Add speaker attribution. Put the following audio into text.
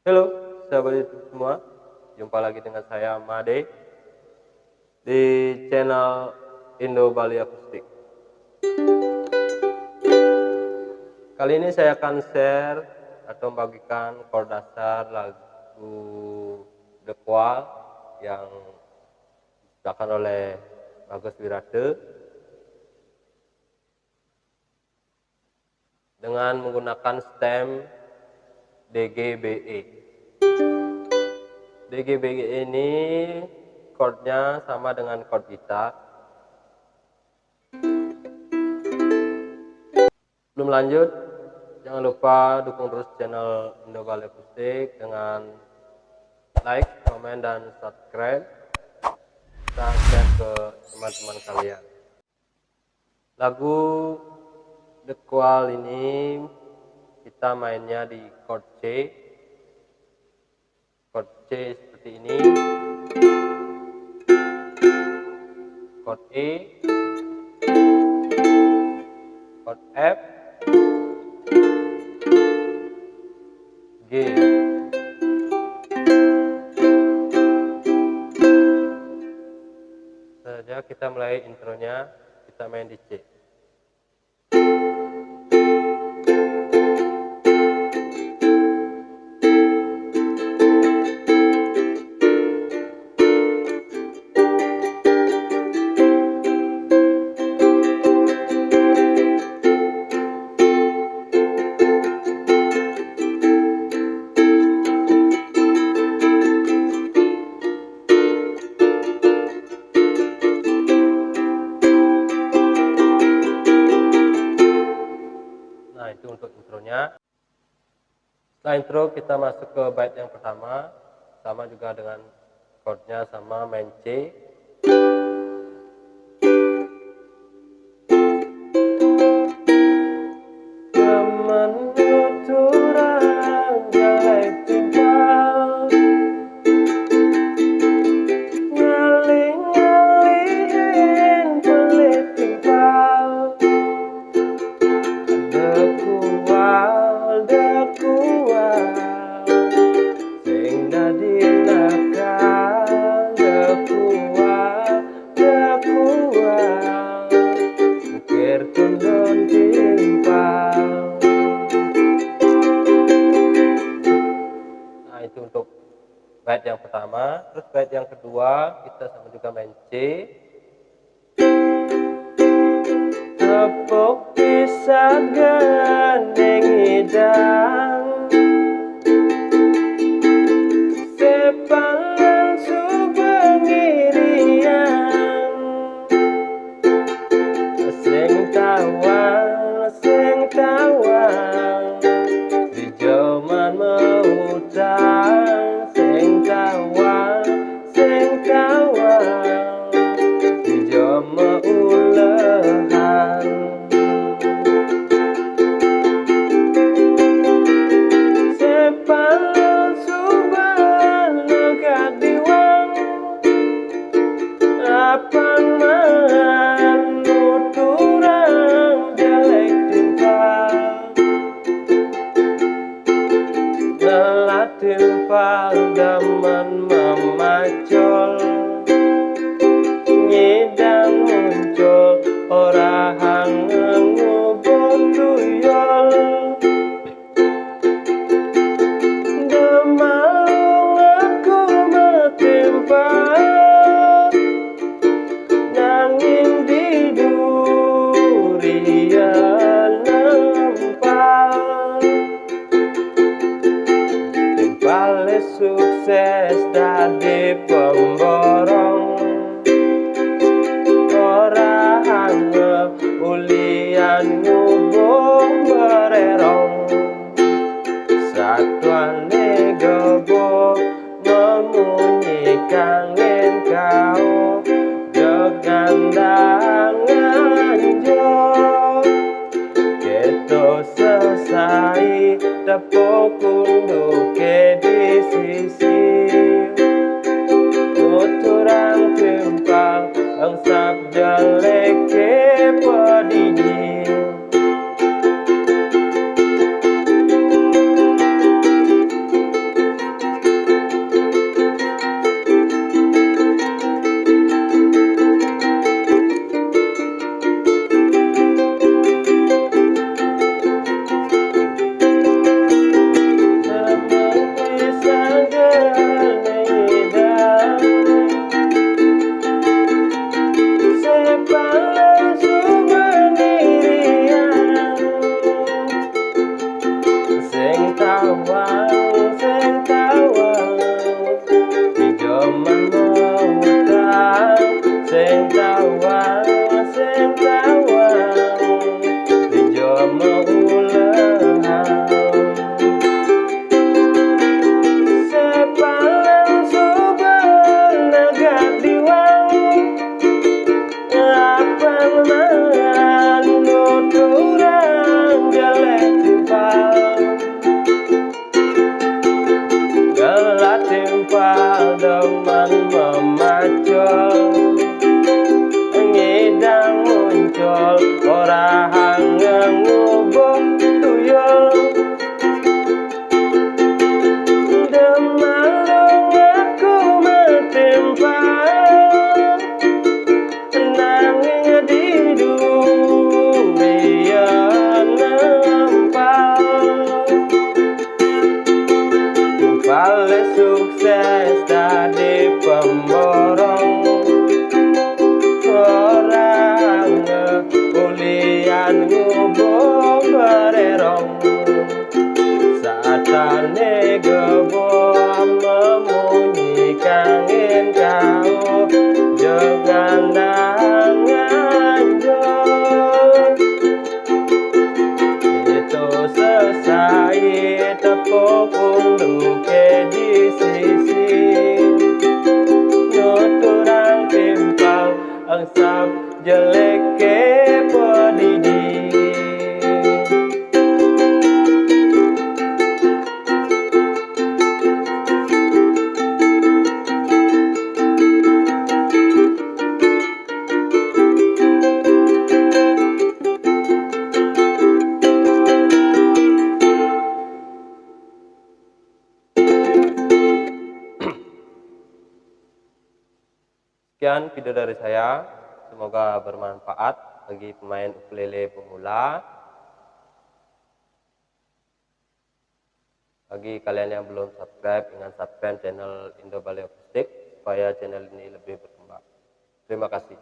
Speaker 1: Halo, sahabat YouTube semua. Jumpa lagi dengan saya Made di channel Indo Bali Akustik. Kali ini saya akan share atau membagikan chord dasar lagu The Qual yang diciptakan oleh Bagus Wirate dengan menggunakan stem DGBE. DGBE ini chordnya sama dengan chord gitar. Belum lanjut, jangan lupa dukung terus channel Indo Bali Akustik dengan like, komen, dan subscribe, dan share ke teman-teman kalian. Lagu The Qual ini kita mainnya di chord C. Chord C seperti ini, chord E, chord F, G. Saja kita mulai intronya, kita main di C. Nah, itu untuk intronya. Setelah intro kita masuk ke bait yang pertama, sama juga dengan chordnya sama, main C. Nah, itu untuk bait yang pertama. Terus bait yang kedua kita sama juga main C. Tepuk bisa gandeng hidang, sepangan subengirian, sing tawang di jaman meutang, sing tawang di jaman ulehan. Sepangan subang negat diwang, apang man nuturang jelek timpal, lelah timpal daman memacol, ngidang muncul orang ngubur tuyol. Demalung aku metimpal, nanging di durian nempal. Timpale sukses dadi pemborong, orang ngeuli dan ngubung bererong satane gebom memunyikan kau dengan dangan jauh itu selesai tepuk unduke di sisi nuturang timpang angsap jelek ke pedidi. Sekian video dari saya, semoga bermanfaat bagi pemain ukulele pemula. Bagi kalian yang belum subscribe, ingat subscribe channel Indo Ballet Acoustic supaya channel ini lebih berkembang. Terima kasih.